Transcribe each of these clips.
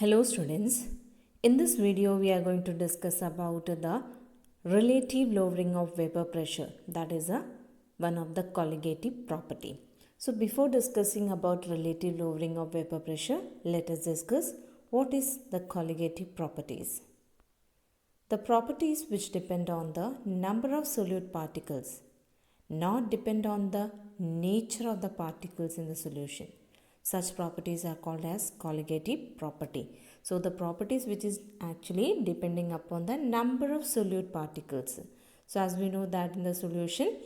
Hello students, in this video we are going to discuss about the relative lowering of vapor pressure, that is one of the colligative property. So before discussing about relative lowering of vapor pressure, let us discuss what is the colligative properties. The properties which depend on the number of solute particles, not depend on the nature of the particles in the solution. Such properties are called as colligative property. So the properties which is actually depending upon the number of solute particles. So as we know that in the solution,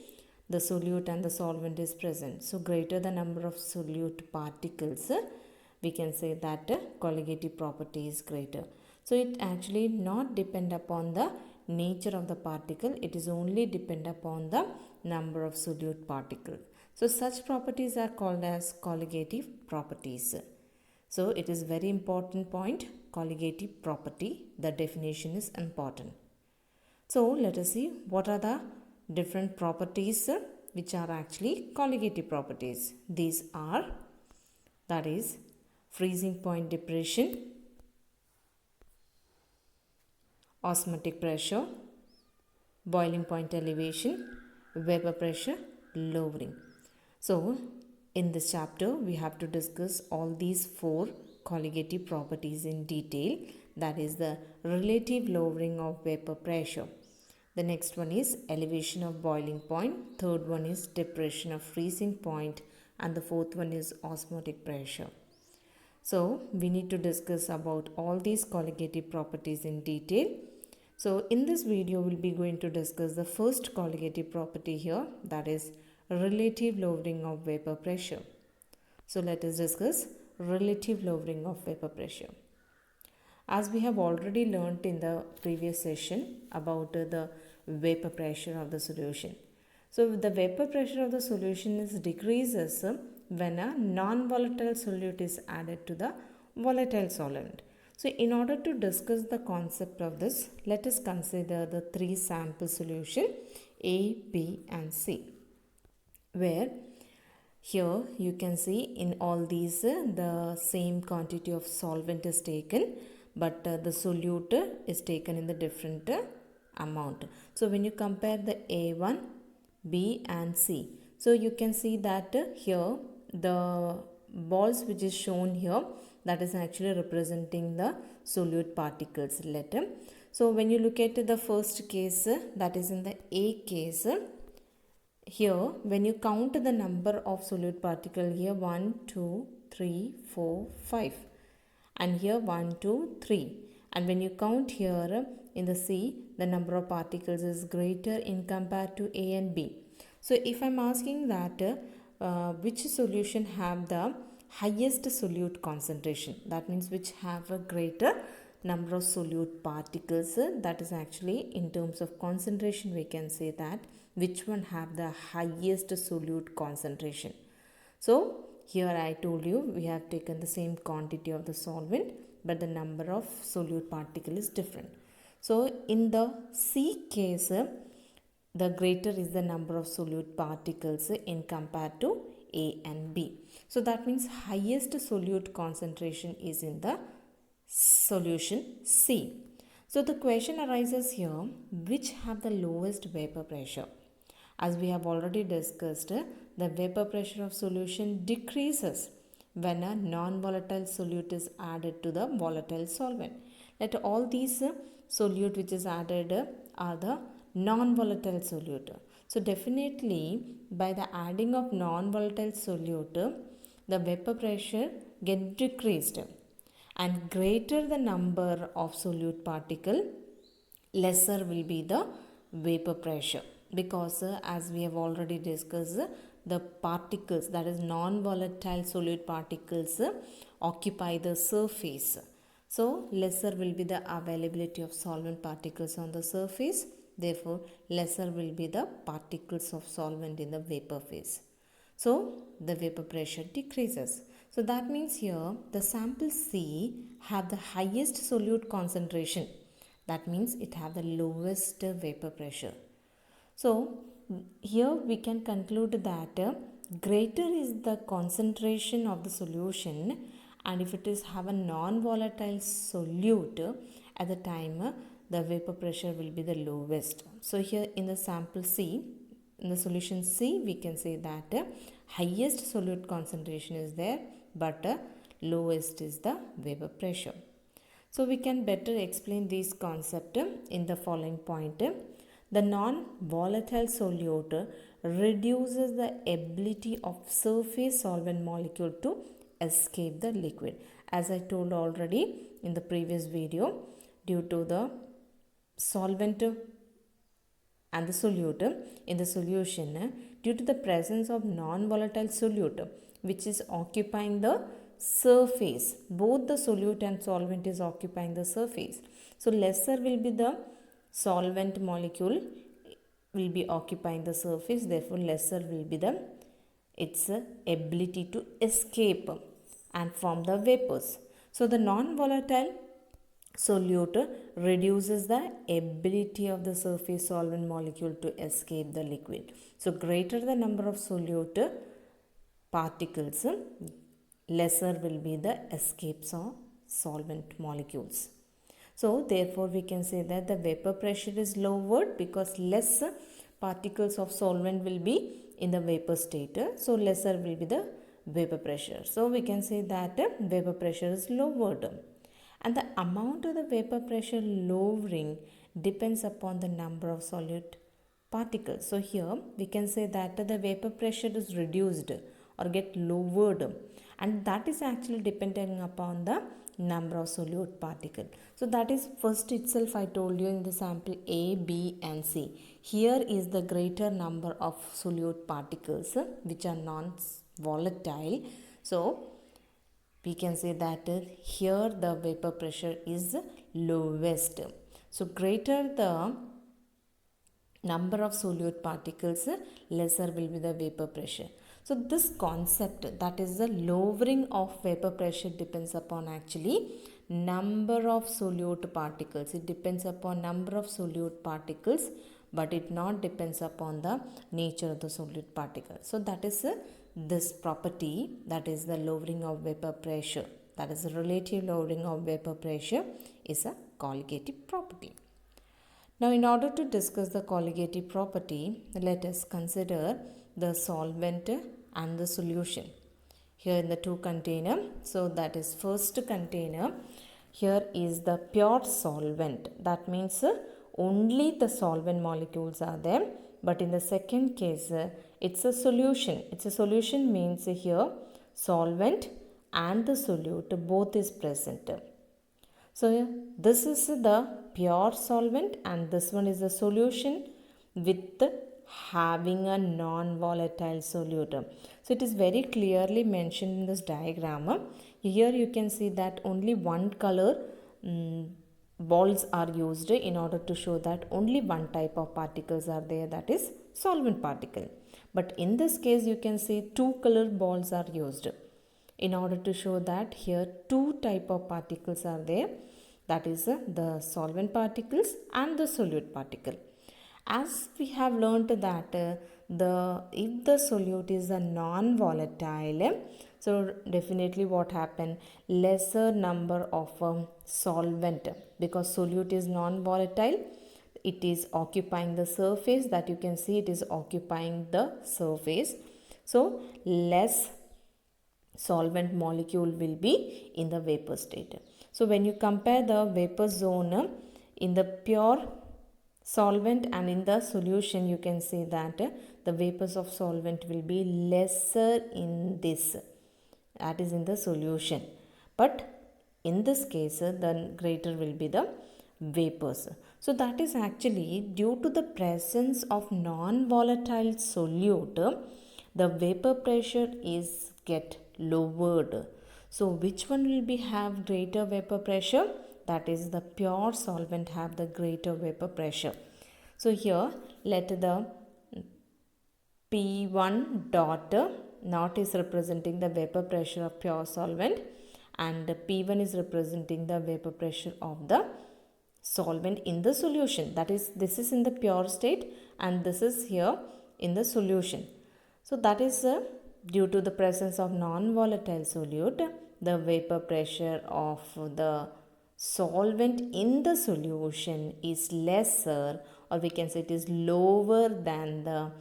the solute and the solvent is present. So greater the number of solute particles, we can say that colligative property is greater. So it actually not depend upon the nature of the particle, it is only depend upon the number of solute particles. So such properties are called as colligative properties. So it is very important point, colligative property, the definition is important. So let us see what are the different properties which are actually colligative properties. These are, that is, freezing point depression, osmotic pressure, boiling point elevation, vapor pressure lowering. So in this chapter we have to discuss all these four colligative properties in detail, that is the relative lowering of vapor pressure. The next one is elevation of boiling point, third one is depression of freezing point, and the fourth one is osmotic pressure. So we need to discuss about all these colligative properties in detail. So in this video we'll be going to discuss the first colligative property here, that is relative lowering of vapor pressure. So let us discuss relative lowering of vapor pressure. As we have already learnt in the previous session about the vapor pressure of the solution. So the vapor pressure of the solution is decreases when a non-volatile solute is added to the volatile solvent. So in order to discuss the concept of this, let us consider the three sample solution A, B and C, where here you can see in all these the same quantity of solvent is taken, but the solute is taken in the different amount. So when you compare the A1, B and C, so you can see that here the balls which is shown here, that is actually representing the solute particles letter. So when you look at the first case, that is in the A case, here when you count the number of solute particle, here 1, 2, 3, 4, 5, and here 1, 2, 3, and when you count here in the C, the number of particles is greater in compared to A and B. So if I am asking that which solution have the highest solute concentration, that means which have a greater number of solute particles, that is actually in terms of concentration we can say that which one have the highest solute concentration. So here I told you we have taken the same quantity of the solvent, but the number of solute particle is different. So in the C case, the greater is the number of solute particles in compared to A and B. So that means highest solute concentration is in the solution C. So the question arises here, which have the lowest vapor pressure? As we have already discussed, the vapor pressure of solution decreases when a non-volatile solute is added to the volatile solvent. Let all these solute which is added are the non-volatile solute. So definitely by the adding of non-volatile solute, the vapor pressure get decreased, and greater the number of solute particle, lesser will be the vapor pressure, because as we have already discussed, the particles, that is non-volatile solute particles, occupy the surface. So lesser will be the availability of solvent particles on the surface, therefore lesser will be the particles of solvent in the vapor phase. So the vapor pressure decreases. So that means here the sample C have the highest solute concentration. That means it have the lowest vapor pressure. So here we can conclude that greater is the concentration of the solution and if it is have a non-volatile solute, at the time the vapor pressure will be the lowest. So here in the sample C, in the solution C, we can say that highest solute concentration is there, but lowest is the vapor pressure. So we can better explain this concept in the following point. The non-volatile solute reduces the ability of surface solvent molecule to escape the liquid. As I told already in the previous video, due to the solvent and the solute in the solution, due to the presence of non-volatile solute which is occupying the surface, both the solute and solvent is occupying the surface. So lesser will be the solvent molecule will be occupying the surface, therefore lesser will be the its ability to escape and form the vapors. So the non-volatile solute reduces the ability of the surface solvent molecule to escape the liquid. So greater the number of solute particles, lesser will be the escapes of solvent molecules. So therefore we can say that the vapor pressure is lowered because less particles of solvent will be in the vapor state. So lesser will be the vapor pressure. So we can say that vapor pressure is lowered. And the amount of the vapor pressure lowering depends upon the number of solute particles. So here we can say that the vapor pressure is reduced or get lowered, and that is actually depending upon the number of solute particle. So that is first itself I told you in the sample A, B and C. Here is the greater number of solute particles which are non-volatile. So we can say that here the vapor pressure is lowest. So greater the number of solute particles, lesser will be the vapor pressure. So this concept, that is the lowering of vapor pressure, depends upon actually number of solute particles. It depends upon number of solute particles, but it not depends upon the nature of the solute particle. So that is this property, that is the lowering of vapor pressure, that is the relative lowering of vapor pressure, is a colligative property. Now in order to discuss the colligative property, let us consider the solvent and the solution here in the two container. So that is first container, here is the pure solvent, that means only the solvent molecules are there. But in the second case, it's a solution. It's a solution means here solvent and the solute both is present. So this is the pure solvent and this one is the solution with having a non-volatile solute. So it is very clearly mentioned in this diagram. Here you can see that only one color balls are used in order to show that only one type of particles are there, that is solvent particle. But in this case you can see two color balls are used in order to show that here two type of particles are there, that is the solvent particles and the solute particle. As we have learnt that if the solute is a non-volatile, so definitely what happen, lesser number of solvent, because solute is non-volatile, it is occupying the surface, that you can see it is occupying the surface. So less solvent molecule will be in the vapor state. So when you compare the vapor zone in the pure solvent and in the solution, you can say that the vapors of solvent will be lesser in this, that is in the solution, but in this case the greater will be the vapors. So that is actually due to the presence of non-volatile solute, the vapor pressure is get lowered. So which one will be have greater vapor pressure? That is the pure solvent have the greater vapor pressure. So here let the P1 dot naught is representing the vapor pressure of pure solvent and P1 is representing the vapor pressure of the solvent in the solution. That is, this is in the pure state and this is here in the solution. So that is due to the presence of non-volatile solute, the vapor pressure of the solvent in the solution is lesser, or we can say it is lower than the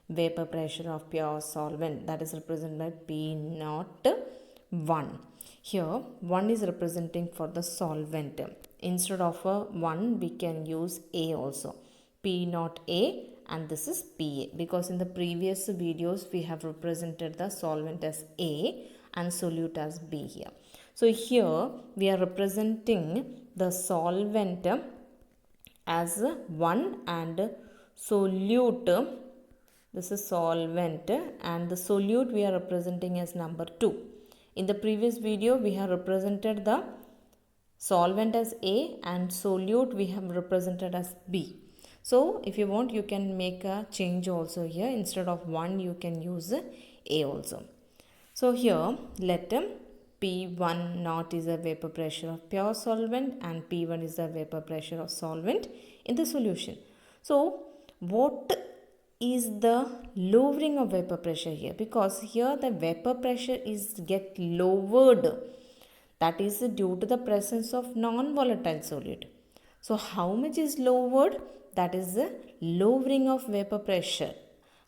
vapor pressure of pure solvent, that is represented by P naught 1. Here 1 is representing for the solvent. Instead of a 1 we can use A also, P naught A, and this is PA, because in the previous videos we have represented the solvent as A and solute as B here. So here we are representing the solvent as 1 and solute, this is solvent, and the solute we are representing as number 2. In the previous video we have represented the solvent as A and solute we have represented as B. So if you want, you can make a change also here. Instead of 1 you can use A also. So here let P1 naught is the vapor pressure of pure solvent and P1 is the vapor pressure of solvent in the solution. So what is the lowering of vapor pressure here? Because here the vapor pressure is get lowered, that is due to the presence of non-volatile solute. So how much is lowered? That is the lowering of vapor pressure.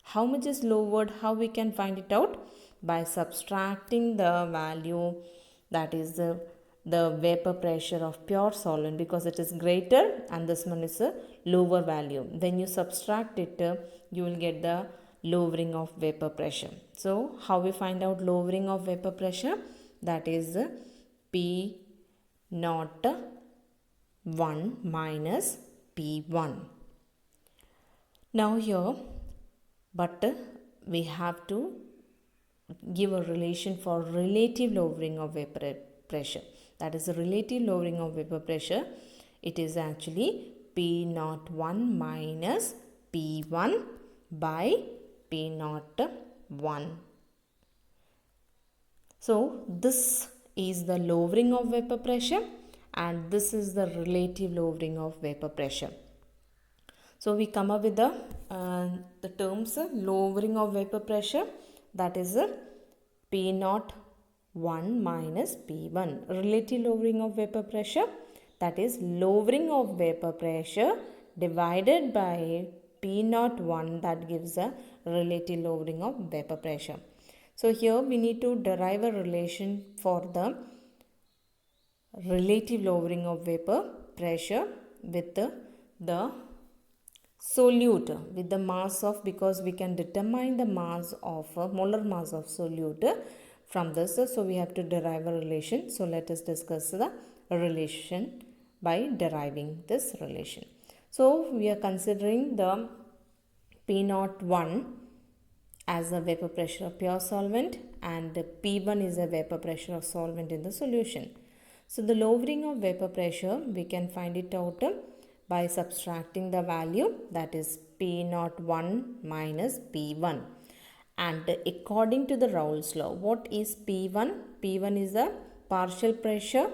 How much is lowered? How we can find it out? By subtracting the value, that is the vapor pressure of pure solvent, because it is greater and this one is a lower value. When you subtract it, you will get the lowering of vapor pressure. So how we find out lowering of vapor pressure? That is P naught 1 minus P1. Now here, but we have to give a relation for relative lowering of vapor pressure. That is the relative lowering of vapor pressure. It is actually P naught 1 minus P1 by P naught 1. So this is the lowering of vapor pressure and this is the relative lowering of vapor pressure. So we come up with the terms lowering of vapor pressure, that is P naught 1 minus P1. Relative lowering of vapor pressure, that is lowering of vapor pressure divided by P naught 1, that gives a relative lowering of vapor pressure. So here we need to derive a relation for the relative lowering of vapor pressure with the solute, with the mass of, because we can determine the mass of molar mass of solute from this. So we have to derive a relation. So let us discuss the relation by deriving this relation. So we are considering the P naught 1 as the vapor pressure of pure solvent and P1 is the vapor pressure of solvent in the solution. So the lowering of vapor pressure, we can find it out by subtracting the value, that is P naught 1 minus P1. And according to the Raoult's law, what is P1? P1 is the partial pressure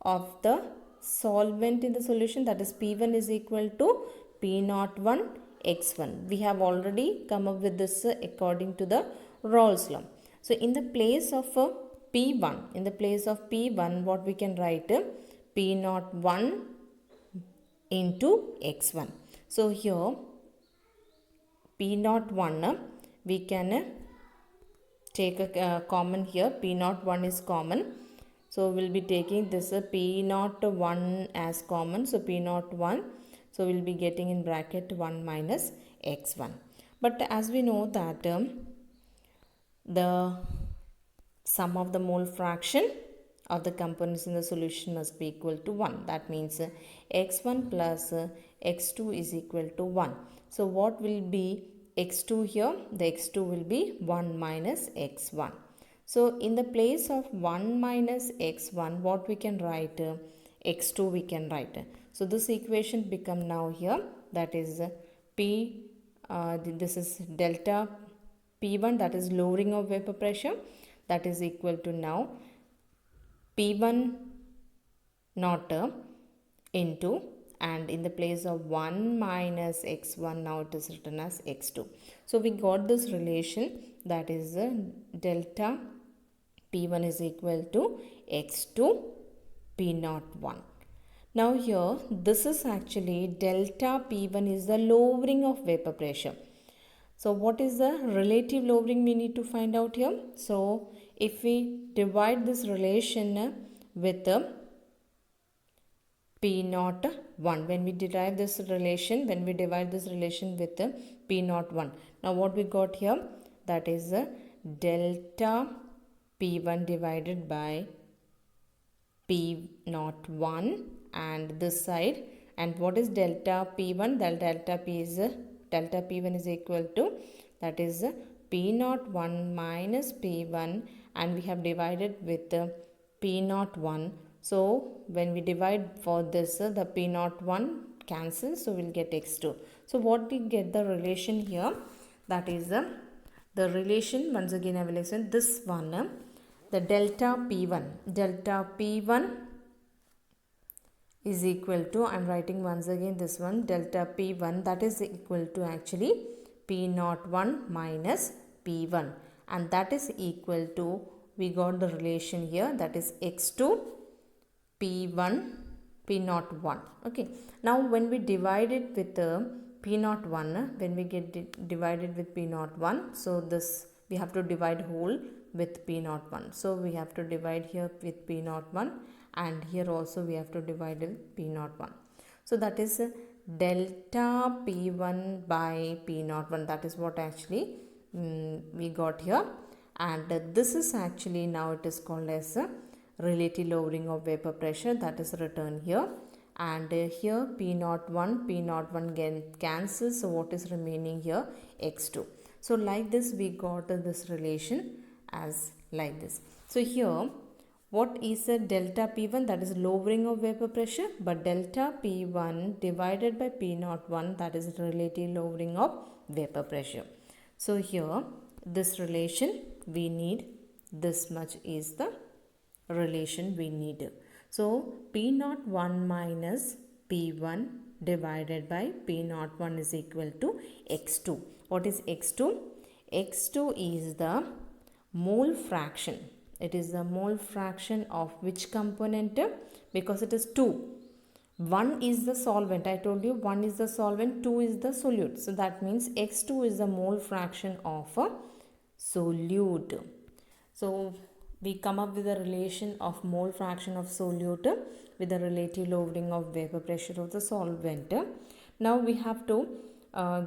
of the solvent in the solution, that is P1 is equal to P naught 1 x1. We have already come up with this according to the Raoult's law. So in the place of P1, what we can write? P naught 1 into x1. So here P naught 1, we can take a common here. P naught 1 is common. So we will be taking this P naught 1 as common. So P naught 1. So we will be getting in bracket 1 minus x1. But as we know that the sum of the mole fraction of the components in the solution must be equal to 1. That means x1 plus x2 is equal to 1. So what will be x2 here? The x2 will be 1 minus x1. So in the place of 1 minus x1, what we can write? X2 we can write. So this equation become now here, that is this is delta P1, that is lowering of vapor pressure, that is equal to now P1 naught into, and in the place of 1 minus x1, now it is written as x2. So we got this relation, that is delta P1 is equal to x2 p01. Now here this is actually delta P1 is the lowering of vapor pressure. So what is the relative lowering we need to find out here? So if we divide this relation with P01, when we divide this relation with P01, now what we got here, that is delta P1 divided by P01 and this side. And what is delta P1? Delta P1 is equal to, that is P01 minus P1, and we have divided with P01. So when we divide for this, the P01 cancels, so we'll get x2. So what we get the relation here, that is the relation, once again I will explain this one, the delta P1 is equal to, I am writing once again this one, delta P1, that is equal to actually P01 minus P1, and that is equal to, we got the relation here, that is x2 P01. Okay, now when we divide it with P01, when we get divided with P01, so this we have to divide whole with P01. So we have to divide here with P01, and here also we have to divide with P01. So that is delta P1 by P01. That is what actually we got here, and this is actually, now it is called as relative lowering of vapor pressure, that is written here. And here P01 cancels, so what is remaining here, x2. So like this we got this relation as like this. So here what is a delta P1? That is lowering of vapor pressure, but delta P1 divided by P01, that is relative lowering of vapor pressure. So here this relation we need, this much is the relation we need. So P01 minus P1 divided by P01 is equal to x2. What is x2? x2 is the mole fraction. It is the mole fraction of which component? Because it is 2. 1 is the solvent. I told you 1 is the solvent, 2 is the solute. So that means x2 is the mole fraction of a solute. So we come up with a relation of mole fraction of solute with the relative lowering of vapor pressure of the solvent. Now we have to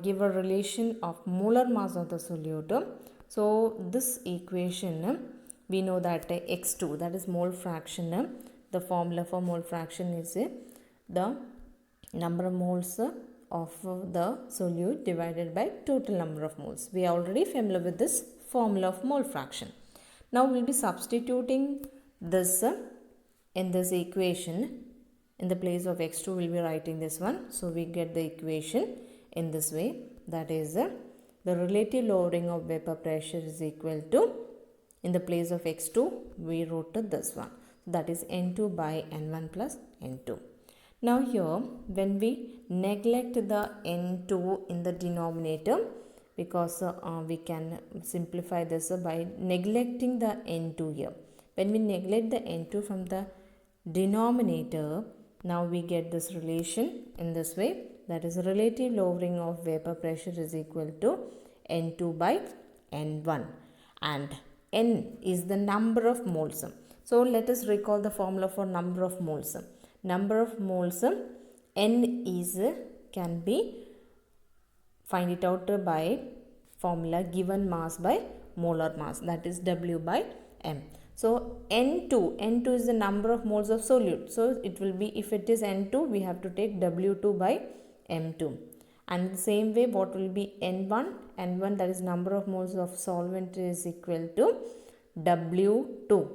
give a relation of molar mass of the solute. So this equation, we know that x2, that is mole fraction. The formula for mole fraction is the number of moles of the solute divided by total number of moles. We are already familiar with this formula of mole fraction. Now we will be substituting this in this equation. In the place of x2 we will be writing this one. So we get the equation in this way, that is the relative lowering of vapor pressure is equal to, in the place of x2 we wrote this one, that is N2 by N1 plus N2. Now here when we neglect the N2 in the denominator, because we can simplify this by neglecting the N2 here. When we neglect the N2 from the denominator, now we get this relation in this way, that is relative lowering of vapor pressure is equal to N2 by N1, and N is the number of moles. So let us recall the formula for number of moles. Number of moles, N is, can be, find it out by formula given mass by molar mass, that is W by M. So N2 is the number of moles of solute. So it will be, if it is N2, we have to take W2 by M2. And the same way, what will be N1? N1, that is number of moles of solvent, is equal to W1,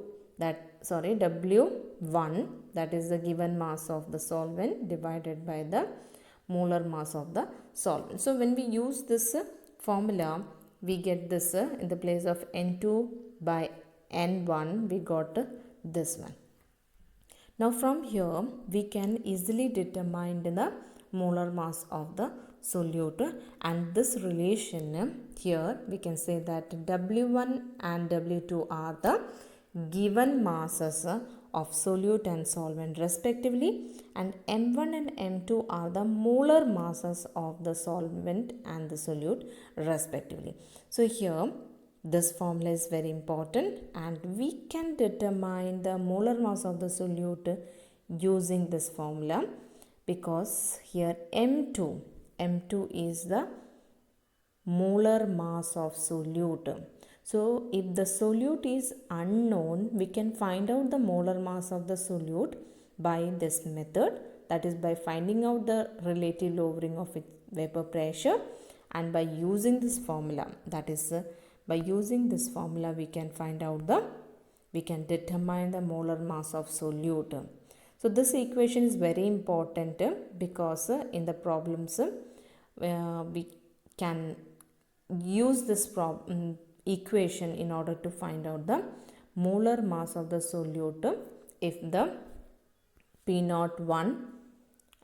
that is the given mass of the solvent divided by the molar mass of the solvent. So when we use this formula, we get this in the place of N2 by N1, we got this one. Now from here we can easily determine the molar mass of the solute, and this relation here we can say that W1 and W2 are the given masses of solute and solvent respectively, and m1 and m2 are the molar masses of the solvent and the solute respectively. So here this formula is very important, and we can determine the molar mass of the solute using this formula, because here m2 is the molar mass of solute. So if the solute is unknown, we can find out the molar mass of the solute by this method, that is by finding out the relative lowering of its vapor pressure, and by using this formula, that is by using this formula we can determine the molar mass of solute. So this equation is very important because in the problems we can use this equation in order to find out the molar mass of the solute if the P01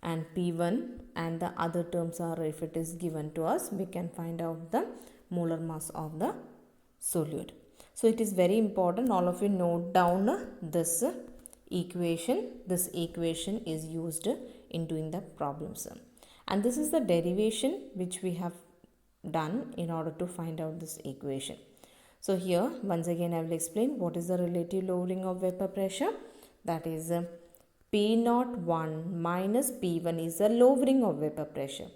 and P1 and the other terms are, if it is given to us, we can find out the molar mass of the solute. So it is very important all of you note down this equation. This equation is used in doing the problems, and this is the derivation which we have done in order to find out this equation. So here once again I will explain what is the relative lowering of vapor pressure. That is P01 minus P1 is the lowering of vapor pressure,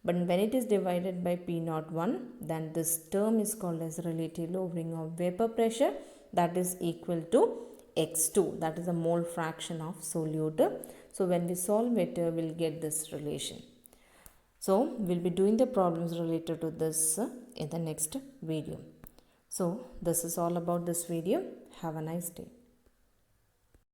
but when it is divided by P01, then this term is called as relative lowering of vapor pressure, that is equal to x2, that is the mole fraction of solute. So when we solve it, we'll get this relation. So we'll be doing the problems related to this in the next video. So this is all about this video. Have a nice day.